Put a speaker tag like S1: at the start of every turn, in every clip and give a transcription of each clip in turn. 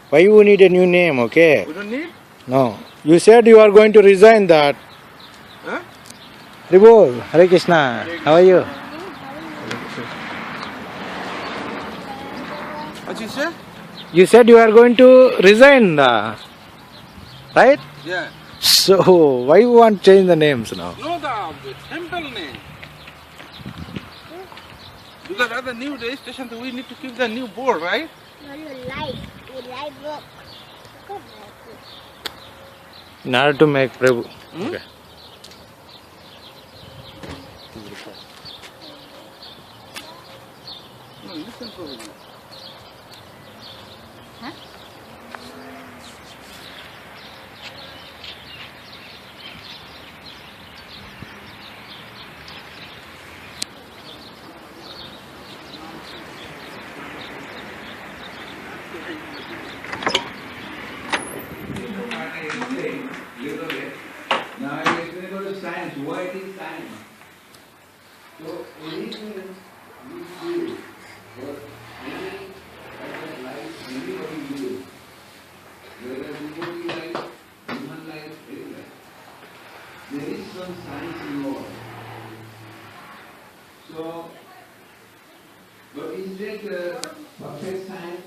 S1: Why you need a new name, okay?
S2: We don't need?
S1: No. You said you are going to resign that.
S2: Huh?
S1: Ribol, Hare Krishna. How are you?
S2: What you say?
S1: You said you are going to resign, right?
S2: Yeah.
S1: So, why you want to change the names now?
S2: No, the temple name. Because at the new registration, we need to keep the new board, right?
S3: No, you like book.
S1: In order to make Prabhu.
S2: Hmm?
S1: Okay.
S2: No, listen to me.
S3: Huh?
S4: Now I explain about the science. Why it is science? So anything we do, or any type of life, anybody lives, whether devotee life, human life, any life, there is some science involved. So, but is that perfect science?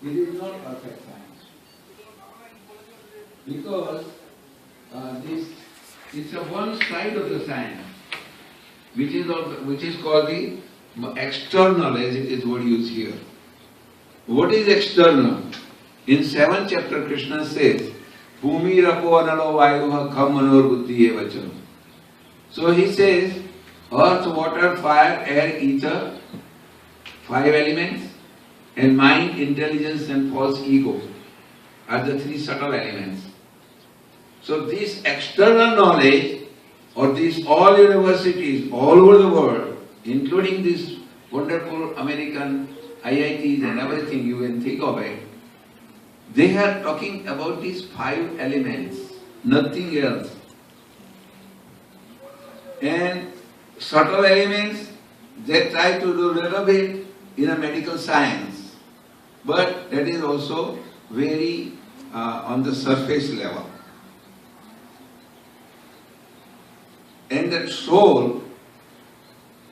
S4: It is not perfect science. Because this it's a one side of the science, which is called the external, as it is what used here. What is external? In 7th chapter, Krishna says, "Bhumi rapo analo vayuha kham manor buddhi evacham." So he says, earth, water, fire, air, ether, 5 elements, and mind, intelligence, and false ego are the 3 subtle elements. So this external knowledge, or these all universities all over the world, including these wonderful American IITs and everything you can think of it, they are talking about these 5 elements, nothing else. And subtle elements, they try to do a little bit in a medical science, but that is also very on the surface level. And that soul,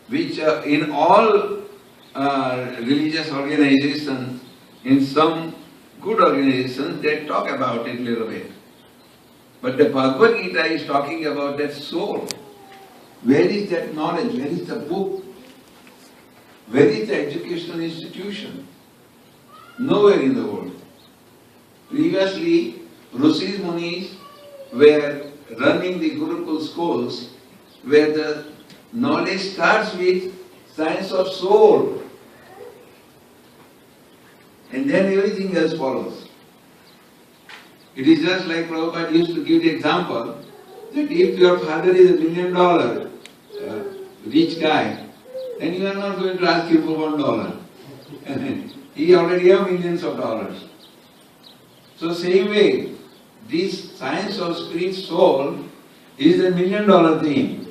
S4: which in all religious organizations, in some good organizations, they talk about it a little bit. But the Bhagavad Gita is talking about that soul. Where is that knowledge? Where is the book? Where is the educational institution? Nowhere in the world. Previously, Rishis Munis were running the Gurukul schools, where the knowledge starts with science of soul, and then everything else follows. It is just like Prabhupada used to give the example that if your father is $1 million rich guy, then you are not going to ask him for $1. He already has millions of dollars. So same way, this science of spirit soul is a $1 million thing.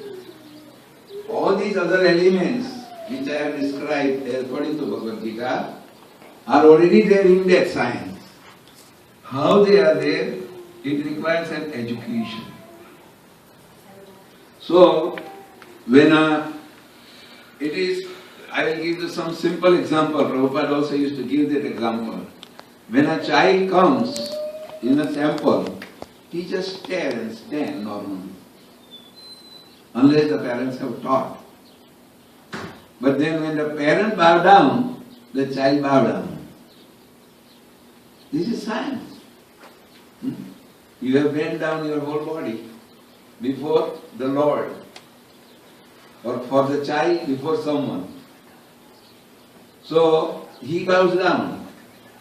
S4: All these other elements which I have described according to Bhagavad Gita are already there in that science. How they are there, it requires an education. So, when it is, I will give you some simple example. Prabhupada also used to give that example. When a child comes in a temple, he just stare and stand normally, unless the parents have taught. But then when the parent bow down, the child bow down. This is science. You have bent down your whole body before the Lord, or for the child before someone. So he bows down.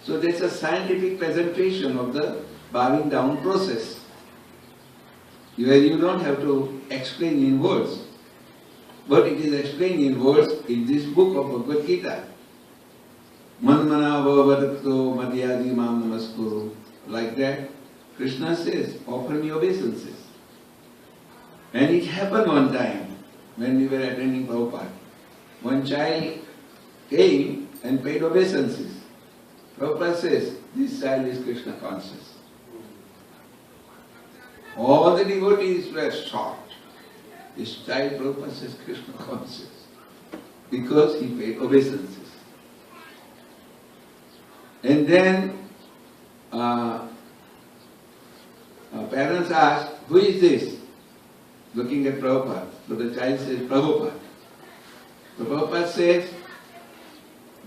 S4: So that's a scientific presentation of the bowing down process, where you don't have to explain in words, but it is explained in words in this book of Bhagavad Gita. Manmana vavadakto madhyadi mam namaskuru. Like that, Krishna says, offer me obeisances. And it happened one time when we were attending Prabhupada. One child came and paid obeisances. Prabhupada says, this child is Krishna conscious. All the devotees were shocked. This child, Prabhupada says, Krishna conscious. Because he paid obeisances. And then parents asked, who is this? Looking at Prabhupada. So the child says, Prabhupada. So Prabhupada says,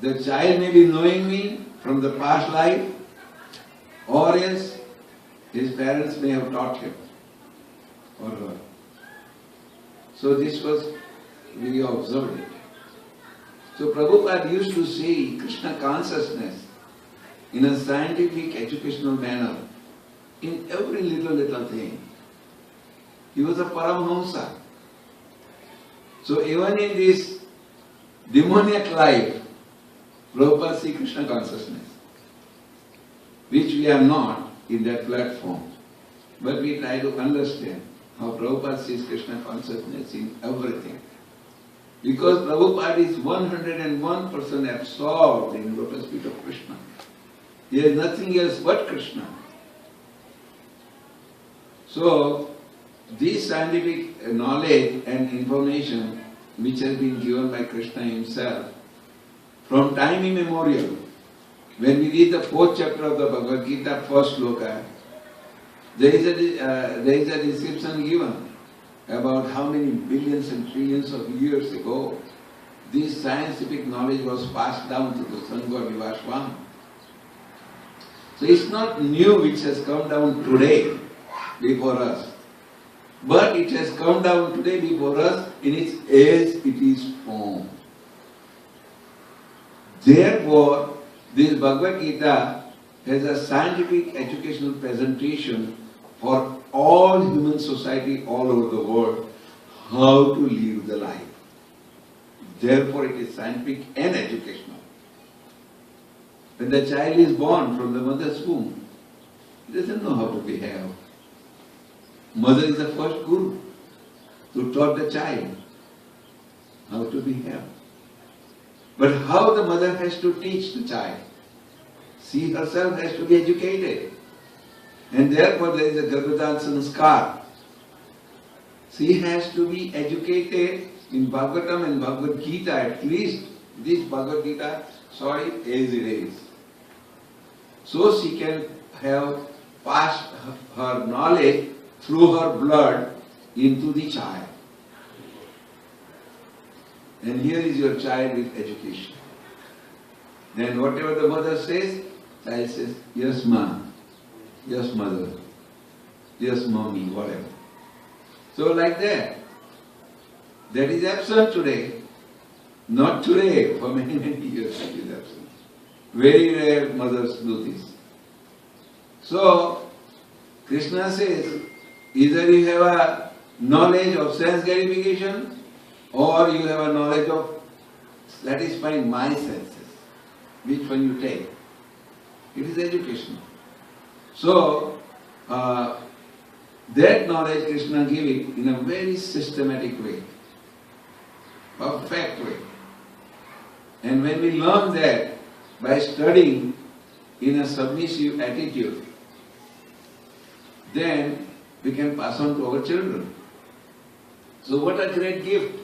S4: the child may be knowing me from the past life, or else his parents may have taught him or her. So this was, we observed it. So Prabhupada used to say Krishna consciousness in a scientific, educational manner in every little thing. He was a Paramhamsa. So even in this demoniac life, Prabhupada sees Krishna consciousness, which we are not in that platform. But we try to understand how Prabhupada sees Krishna consciousness in everything. Because Prabhupada is 101% absorbed in lotus feet of Krishna. He has nothing else but Krishna. So, this scientific knowledge and information which has been given by Krishna himself, from time immemorial, when we read the 4th chapter of the Bhagavad Gita, first sloka, there is a description given about how many billions and trillions of years ago this scientific knowledge was passed down to the Sangha Vivaswam. So it's not new which has come down today before us, but it has come down today before us in its as it is form. Therefore, this Bhagavad Gita has a scientific educational presentation for all human society all over the world, how to live the life. Therefore, it is scientific and educational. When the child is born from the mother's womb, he doesn't know how to behave. Mother is the first guru to taught the child how to behave. But how the mother has to teach the child? She herself has to be educated. And therefore there is a Garbhadan Sanskar. She has to be educated in Bhagavatam and Bhagavad Gita, at least this Bhagavad Gita, saw it as it is. So she can have passed her knowledge through her blood into the child. And here is your child with education. Then whatever the mother says, child says, yes ma, yes mother, yes mommy, whatever. So like that. That is absent today. Not today, for many years it is absent. Very rare mothers do this. So, Krishna says, either you have a knowledge of sense gratification, or you have a knowledge of satisfying my senses. Which one you take? It is educational. So, that knowledge Krishna gave it in a very systematic way, perfect way. And when we learn that by studying in a submissive attitude, then we can pass on to our children. So what a great gift.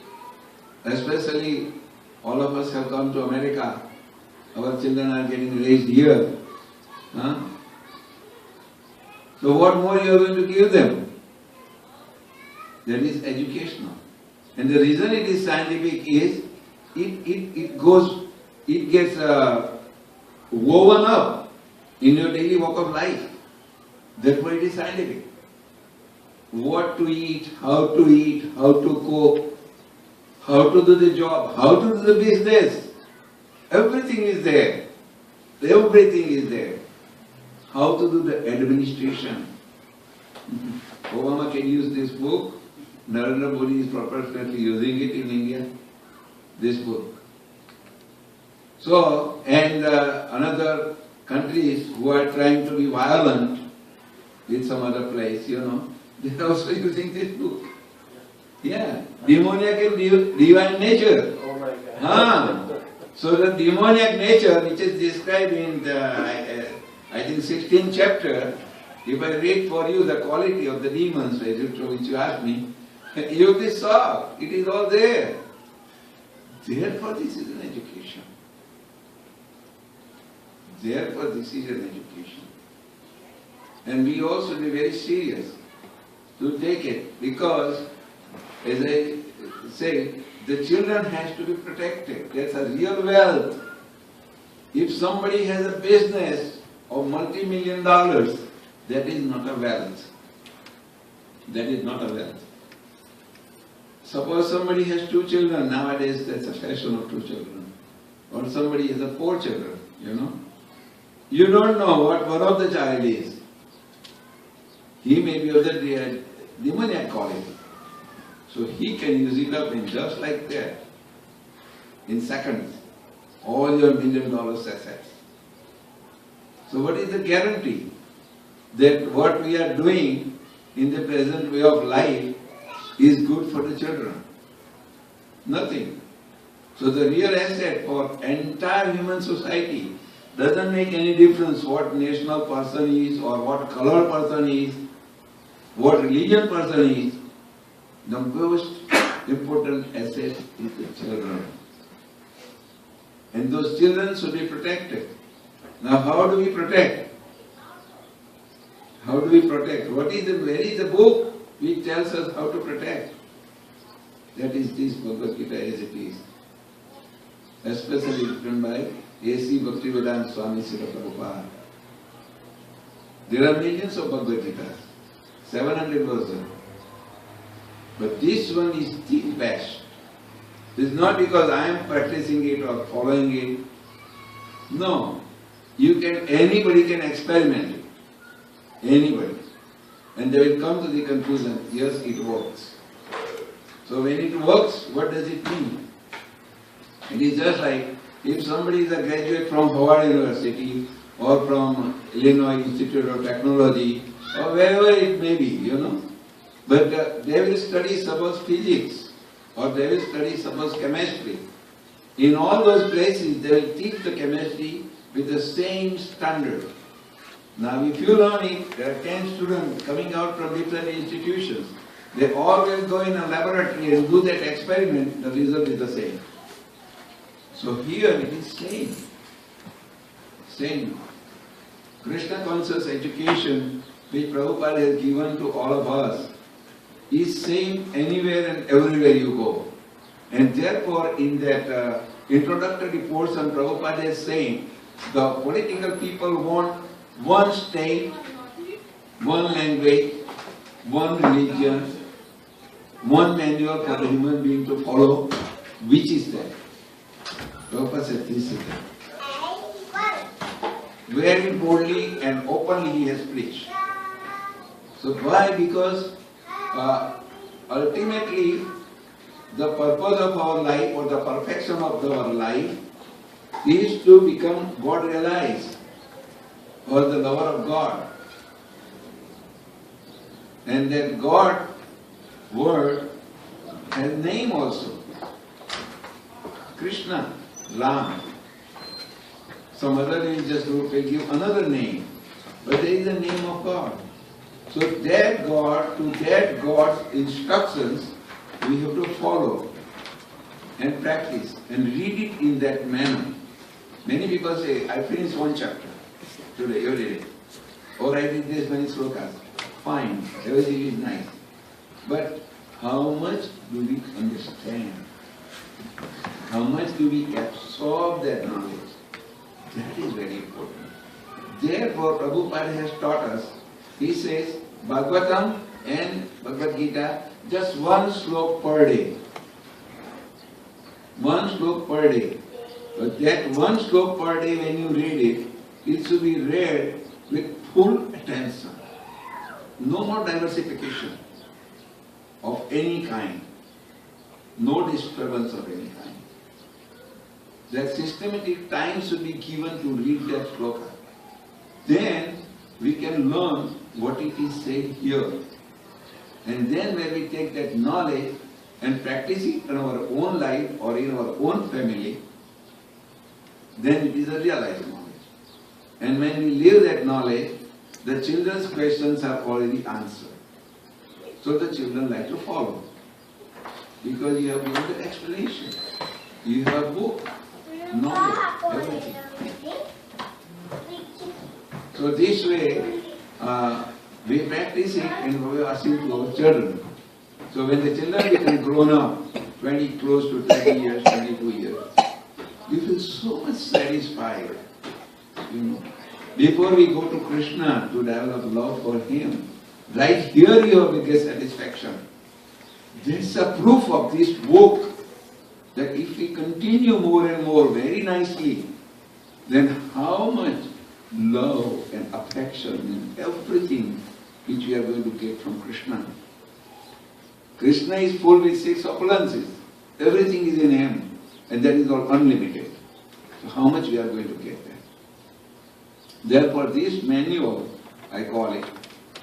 S4: Especially all of us have come to America. Our children are getting raised here. Huh? So what more you are going to give them? That is educational. And the reason it is scientific is it gets woven up in your daily walk of life. Therefore it is scientific. What to eat, how to cook, how to do the job, how to do the business. Everything is there. Everything is there. How to do the administration. Obama can use this book. Narendra Modi is proportionately using it in India. This book. So, and another countries who are trying to be violent with some other place, they are also using this book. Yeah, demoniac and divine nature.
S5: Oh my God.
S4: So the demoniac nature, which is described in the, I think 16th chapter, if I read for you the quality of the demons, which you asked me, you will be shocked. It is all there. Therefore, this is an education. Therefore, this is an education. And we also be very serious to take it, because, as I say, the children has to be protected. That's a real wealth. If somebody has a business of multi-million dollars, that is not a wealth. That is not a wealth. Suppose somebody has 2 children, nowadays that's a fashion of 2 children. Or somebody has 4 children, you know. You don't know what one of the child is. He may be of the demoniac quality. So he can use it up in just like that. In seconds. All your $1 million assets. So what is the guarantee that what we are doing in the present way of life is good for the children? Nothing. So the real asset for entire human society doesn't make any difference what national person is or what color person is, what religion person is. The most important asset is the children. And those children should be protected. Now how do we protect? How do we protect? Where is the book which tells us how to protect? That is this Bhagavad Gita as it is. Especially written by A.C. Bhaktivedanta Swami Srila Prabhupada. There are millions of Bhagavad Gitas, 700 versions. But this one is the best. It's not because I am practicing it or following it. No. Anybody can experiment it. Anybody. And they will come to the conclusion, yes, it works. So when it works, what does it mean? It is just like if somebody is a graduate from Howard University or from Illinois Institute of Technology or wherever it may be, you know. But they will study suppose physics or they will study suppose chemistry. In all those places they will teach the chemistry with the same standard. Now if you learn it, there are 10 students coming out from different institutions. They all will go in a laboratory and do that experiment, the result is the same. So here it is same. Same. Krishna conscious education which Prabhupada has given to all of us is same anywhere and everywhere you go. And therefore in that introductory portion Prabhupada is saying the political people want one state, one language, one religion, one manual for the human being to follow. Which is that? Prabhupada said this is that. Very boldly and openly he has preached. So why? Because ultimately the purpose of our life or the perfection of our life is to become God realized or the lover of God. And that God word has name also. Krishna, Ram. Some other religious group will give another name. But there is a name of God. So that God, to that God's instructions, we have to follow and practice and read it in that manner. Many people say, I finished one chapter today, every day. Or I did this many slokas. Fine, everything is nice. But how much do we understand? How much do we absorb that knowledge? That is very important. Therefore, Prabhupada has taught us, he says, Bhagavatam and Bhagavad Gita, just one slok per day. One slok per day. But that one slok per day, when you read it, it should be read with full attention. No more diversification of any kind. No disturbance of any kind. That systematic time should be given to read that sloka. Then we can learn what it is said here. And then when we take that knowledge and practice it in our own life or in our own family, then it is a realized knowledge. And when we live that knowledge, the children's questions are already answered. So the children like to follow. Because you have given the explanation. You have book, knowledge, everything. So this way, we practice it and we are asking to our children. So when the children become grown up, 20, close to 30 years, 22 years, you feel so much satisfied. You know. Before we go to Krishna to develop love for him, right here you will get satisfaction. That's a proof of this book that if we continue more and more very nicely, then how much love and affection and everything which we are going to get from Krishna. Krishna is full with 6 opulences. Everything is in him, and that is all unlimited. So how much we are going to get there? Therefore this manual, I call it,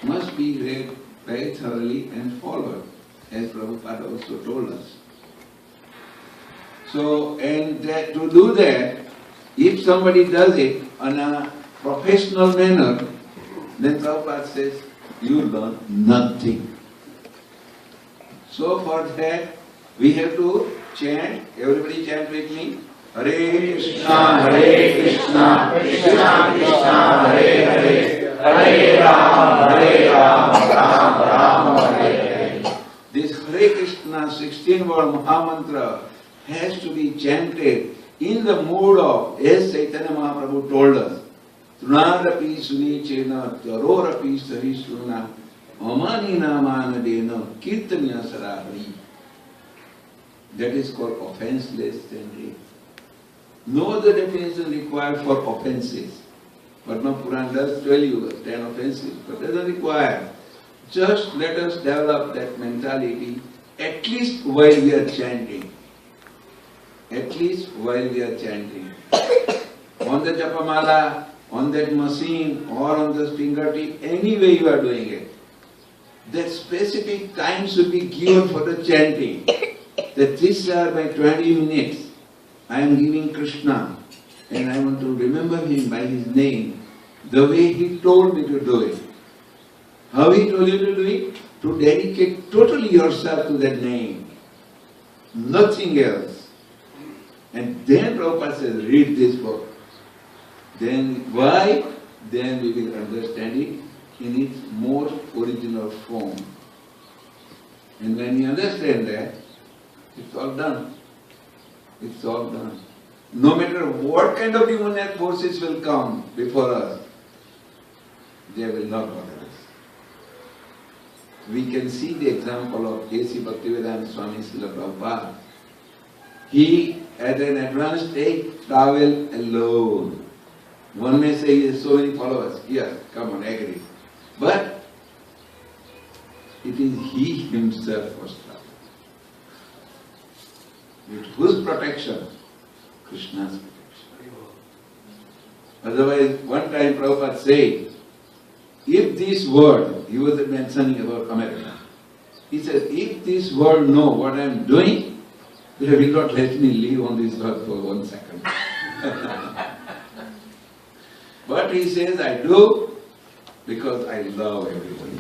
S4: must be read very thoroughly and followed, as Prabhupada also told us. So, and that, to do that, if somebody does it in a professional manner, then Prabhupada says, you learn nothing. So for that, we have to chant, everybody chant with me, Hare Krishna, Krishna Krishna, Hare Hare, Hare Rama, Rama, Hare Hare. This Hare Krishna 16-word Mahamantra has to be chanted in the mood of, as Chaitanya Mahaprabhu told us, Trunadapi Suni Chena, Tarorapi Sarisuna, Amani Namana Dena, Kirtanya Sarahari. That is called offenseless chanting. No other definition required for offenses. Padma Puran does tell you 10 offenses, but doesn't require. Just let us develop that mentality at least while we are chanting. At least while we are chanting. On the japamala, on that machine, or on the finger tip, any way you are doing it. That specific time should be given for the chanting. That this hour by 20 minutes, I am giving Krishna, and I want to remember him by his name, the way he told me to do it. How he told you to do it? To dedicate totally yourself to that name. Nothing else. And then Prabhupada says, read this book. Then why? Then we will understand it in its most original form. And when you understand that, it's all done. It's all done. No matter what kind of demonic forces will come before us, they will not bother us. We can see the example of A.C. Bhaktivedanta Swami Srila Prabhupada. He, at an advanced stage, traveled alone. One may say he has so many followers. Yes, come on, agree. But it is he himself was traveling. With whose protection? Krishna's protection. Otherwise, one time Prabhupada said, if this world, he was mentioning about America, he said, if this world know what I am doing, they will not let me live on this earth for 1 second. But he says, I do because I love everybody.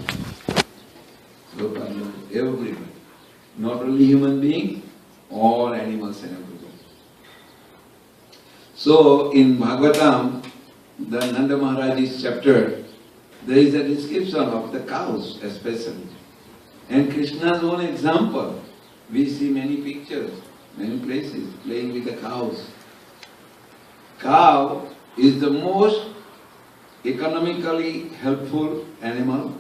S4: So I love everybody. Not only human beings, all animals and everybody. So in Bhagavatam, the Nanda Maharaj's chapter, there is a description of the cows especially. And Krishna's own example, we see many pictures, many places playing with the cows. Cow is the most economically helpful animal,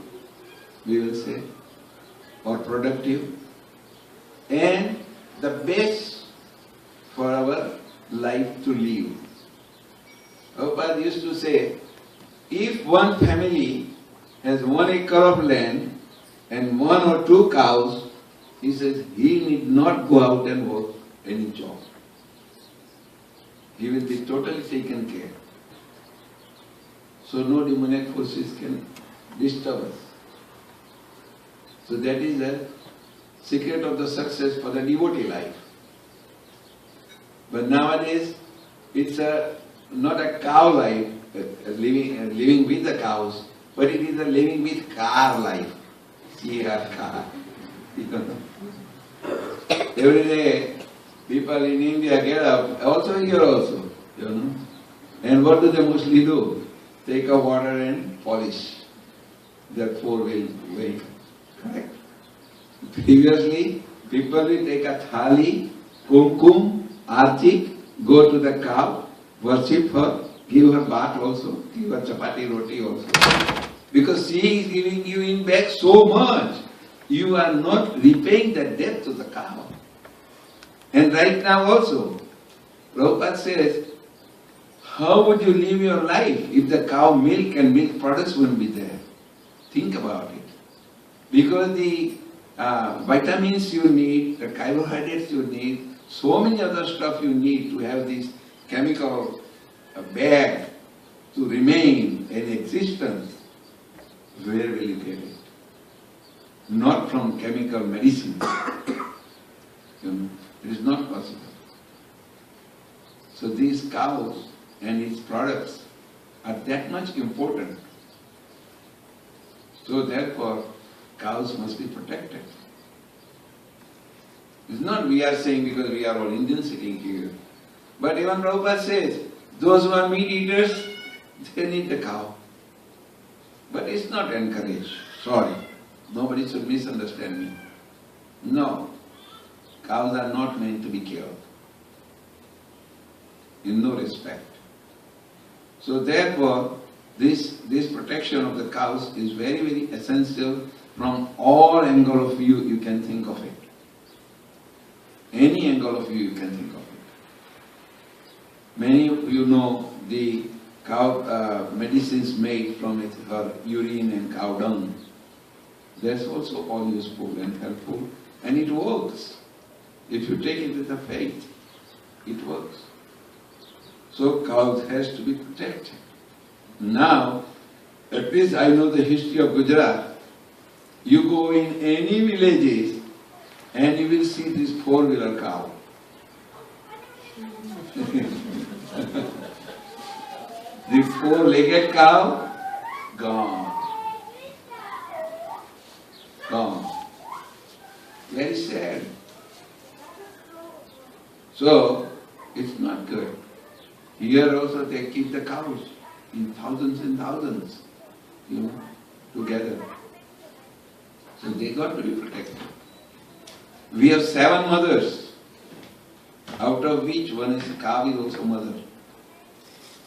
S4: we will say, or productive, and the best for our life to live. Prabhupada used to say, if one family has 1 acre of land and 1 or 2 cows, he says he need not go out and work any job. He will be totally taken care. So no demonic forces can disturb us. So that is the secret of the success for the devotee life. But nowadays, it's a not a cow life, living with the cows, but it is a living with car life. car. You know. Every day, people in India get up, also here also, you know. And what do they mostly do? Take a water and polish their four-wheel vehicle. Correct? Previously, people will take a thali, kumkum, artik, go to the cow, worship her, give her bath also, give her chapati roti also. Because she is giving you in back so much, you are not repaying the debt to the cow. And right now also, Prabhupada says, how would you live your life if the cow milk and milk products wouldn't be there? Think about it. Because the vitamins you need, the carbohydrates you need, so many other stuff you need to have this chemical bag to remain in existence, where will you get it? Not from chemical medicine. You know, it is not possible. So these cows and its products are that much important. So therefore, cows must be protected. It's not we are saying because we are all Indians sitting here. But even Prabhupada says, those who are meat eaters, they need the cow. But it's not encouraged. Sorry. Nobody should misunderstand me. No. Cows are not meant to be killed. In no respect. So therefore, this protection of the cows is very, very essential from all angle of view you can think of it. Any angle of view you can think of it. Many of you know the cow medicines made from her urine and cow dung. That's also all useful and helpful, and it works. If you take it with a faith, it works. So cows has to be protected. Now, at least I know the history of Gujarat. You go in any villages and you will see this four-wheeler cow. The four-legged cow, gone. Gone. Very sad. So, it's not good. Here also they keep the cows in thousands and thousands, you know, together. So they got to be protected. We have 7 mothers, out of which one is a cow is also mother.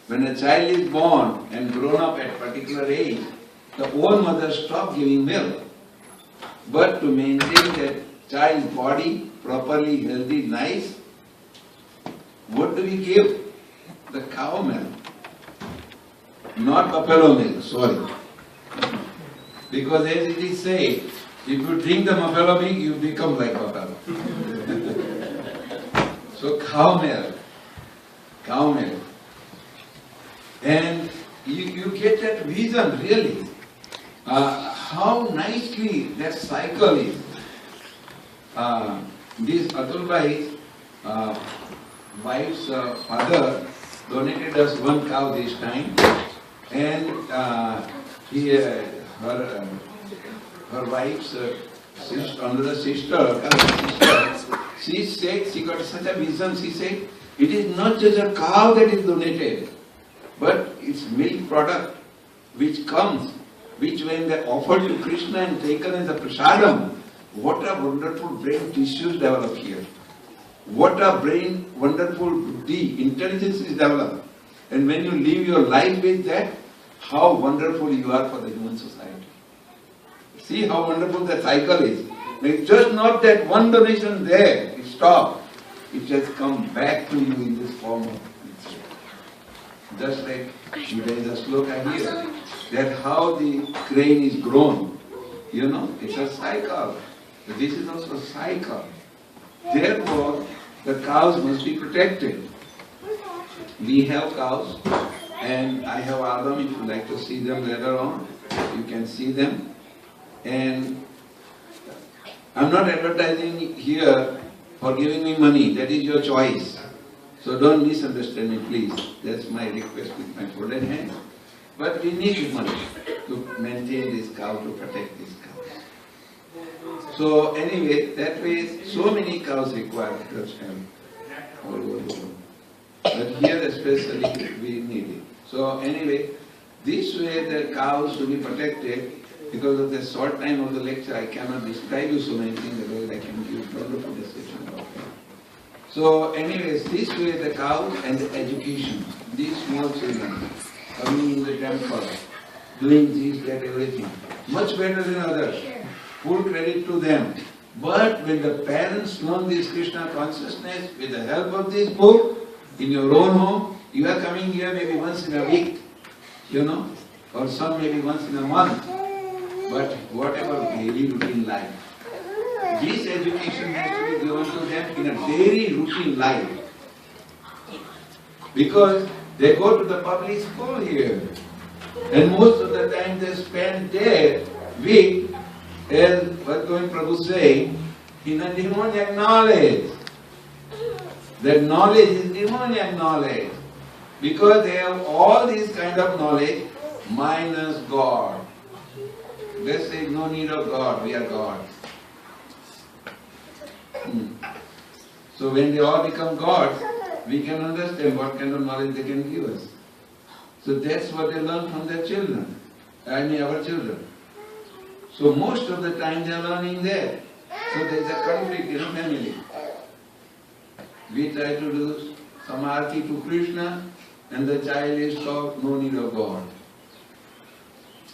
S4: When a child is born and grown up at a particular age, the own mother stops giving milk. But to maintain that child's body properly healthy, nice, what do we give? The cow milk. Not buffalo milk, sorry. Because as it is said, if you drink the buffalo milk, you become like buffalo. So cow milk. Cow milk. And you get that vision really. How nicely that cycle is. This Atul Bhai's wife's father donated us 1 cow this time, and her wife's another sister, she said, she got such a vision, she said, it is not just a cow that is donated, but it's milk product which comes, which when they offered to Krishna and taken as a prasadam, what a wonderful brain tissues develop here. What a brain, wonderful buddhi, intelligence is developed. And when you live your life with that, how wonderful you are for the human society. See how wonderful the cycle is. It's just not that one donation there, it stopped. It has come back to you in this form of just like there is a sloka here, that how the crane is grown. You know, it's a cycle. This is also a cycle. Therefore, the cows must be protected. We have cows, and I have Adam. If you like to see them later on, you can see them. And I'm not advertising here for giving me money. That is your choice. So don't misunderstand me, please. That's my request with my folded hand. But we need money to maintain this cow, to protect this cow. So anyway, that way, so many cows require God's help all over the world. But here especially we need it. So anyway, this way the cows to be protected. Because of the short time of the lecture, I cannot describe you so many things, otherwise I can give wonderful description of it. So anyways, this way the cows and the education, these small children coming in the temple, doing this, that, everything, much better than others. Full credit to them. But when the parents learn this Krishna consciousness with the help of this book, in your own home, you are coming here maybe once in a week, or some maybe once in a month. But whatever daily routine life, this education has to be given to them in a daily routine life. Because they go to the public school here, and most of the time they spend their week, as what Govind Prabhu saying, in a demoniac knowledge. That knowledge is demoniac knowledge. Because they have all this kind of knowledge minus God. They say no need of God, we are gods. So when they all become gods, we can understand what kind of knowledge they can give us. So that's what they learn from their children, our children. So most of the time they are learning there. So there is a conflict in a family. We try to do some arti to Krishna, and the child is taught no need of God.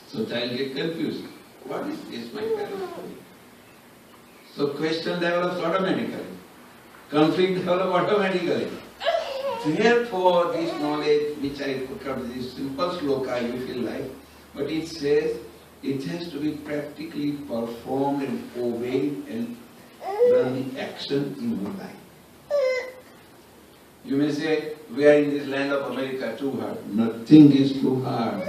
S4: So child get confused. What is this, my parents doing? So question develops automatically. Conflict develops automatically. Therefore, this knowledge which I put up, this simple sloka you feel like, but it says it has to be practically performed and obeyed and done the action in your life. You may say, we are in this land of America too hard. Nothing is too hard.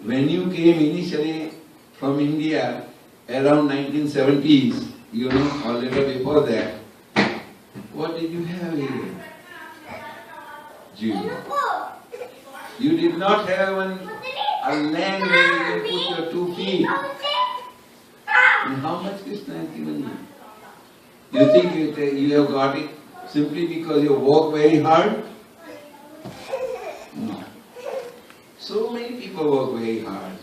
S4: When you came initially from India around 1970s, or little before that, what did you have here? Jew. You did not have a land where you can put your 2 feet. And how much Krishna has given you? You think you have got it simply because you work very hard? No. So many people work very hard.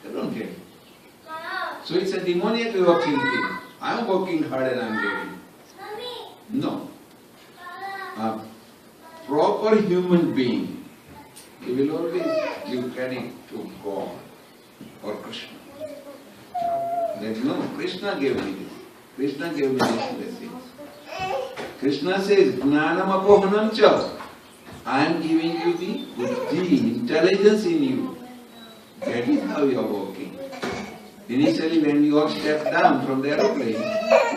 S4: They don't get it. So it's a demoniac way of thinking. I'm working hard and I'm getting. No. A proper human being, he will always give credit to God or Krishna. Then no, Krishna gave me this. Krishna gave me this blessings. Krishna says, Jnanam apohanam cha. I am giving you the buddhi, intelligence in you. That is how you are working. Initially, when we all step down from the aeroplane,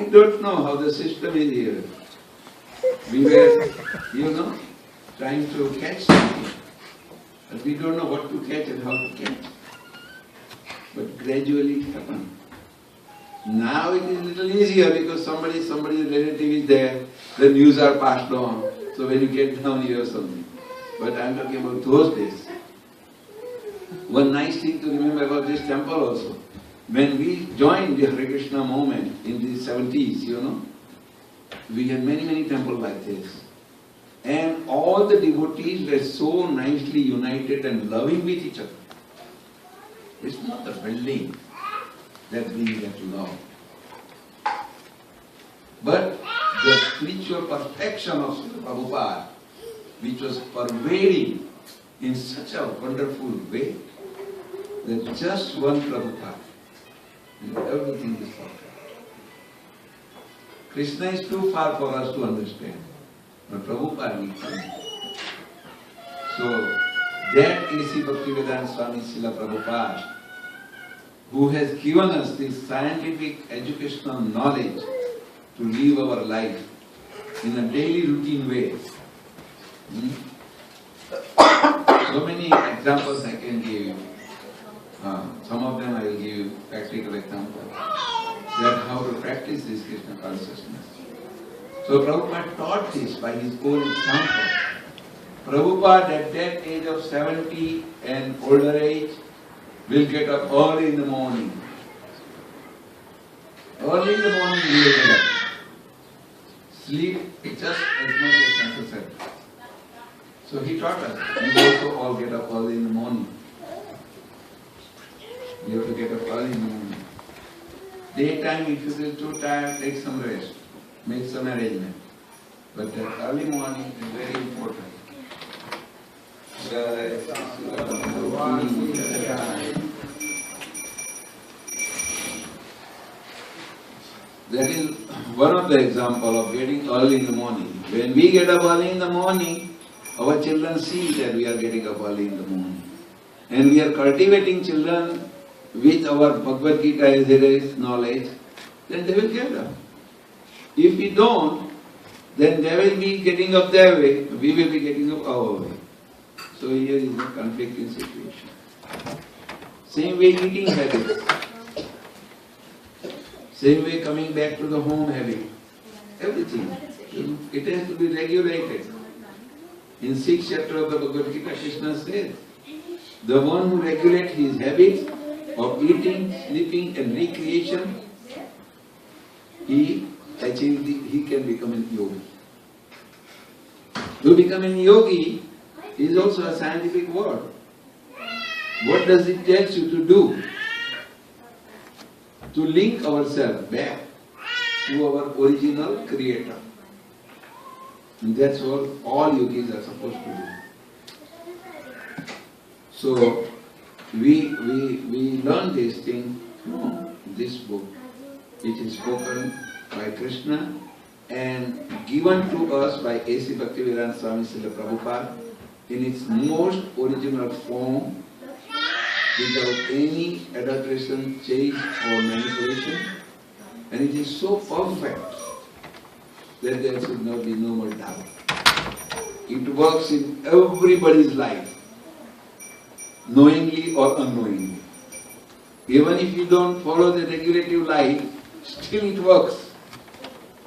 S4: we don't know how the system is here. We were, trying to catch something. But we don't know what to catch and how to catch. But gradually it happened. Now it is a little easier because somebody's relative is there, the news are passed on. So when you get down, you hear something. But I am talking about those days. One nice thing to remember about this temple also. When we joined the Hare Krishna movement in the 70s, we had many temples like this. And all the devotees were so nicely united and loving with each other. It's not the building that brings that love, but the spiritual perfection of Srila Prabhupada, which was pervading in such a wonderful way that just one Prabhupada, everything is perfect. Krishna is too far for us to understand, but Prabhupada needs to understand. So that is the Bhaktivedanta Swami Srila Prabhupada, who has given us this scientific educational knowledge to live our life in a daily routine way. So many examples I can give you. Some of them I will give you practical examples. That how to practice this Krishna consciousness. So Prabhupada taught this by his own example. Prabhupada at that age of 70 and older age will get up early in the morning. Early in the morning he will get up. Sleep just as much as necessary. So he taught us, you also all get up early in the morning. You have to get up early in the morning. Daytime, if you feel too tired, take some rest. Make some arrangement. But the early morning is very important. That is one of the examples of getting early in the morning. When we get up early in the morning, our children see that we are getting up early in the morning. And we are cultivating children with our Bhagavad Gita as it is knowledge, then they will get up. If we don't, then they will be getting up their way, we will be getting up our way. So here is a conflicting situation. Same way eating habits. Same way coming back to the home habit. Everything. It has to be regulated. In 6th chapter of the Bhagavad Gita, Krishna says, the one who regulates his habits of eating, sleeping and recreation, he can become a yogi. To become a yogi is also a scientific word. What does it tell you to do? To link ourselves back to our original creator. And that's what all yogis are supposed to do. So, we learn this thing from this book, which is spoken by Krishna and given to us by A.C. Bhaktivedanta Swami Srila Prabhupada in its most original form, without any adulteration, change or manipulation, and it is so perfect that there should not be no more doubt. It works in everybody's life, knowingly or unknowingly. Even if you don't follow the regulative life, still it works.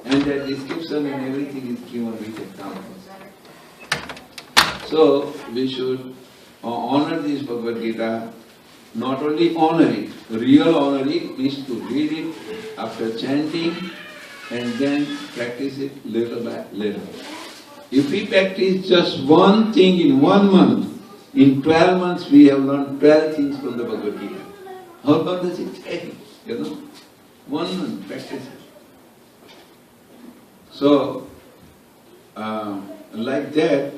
S4: And the description and everything is given with examples. So we should honor this Bhagavad Gita. Not only honor it, real honor it means to read it after chanting and then practice it little by little. If we practice just one thing in 1 month, in 12 months we have learned 12 things from the Bhagavad Gita. How long does it take? 1 month practice it. So, like that,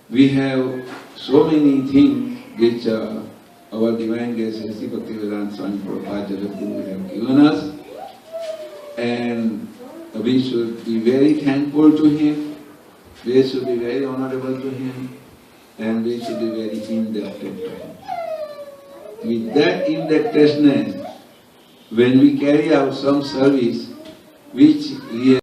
S4: we have so many things which our divine guest, A.C. Bhaktivedanta Swami Prabhupada Jagadguru have given us, and we should be very thankful to him, we should be very honorable to him, and we should be very indebted to him. With that indebtedness, when we carry out some service which we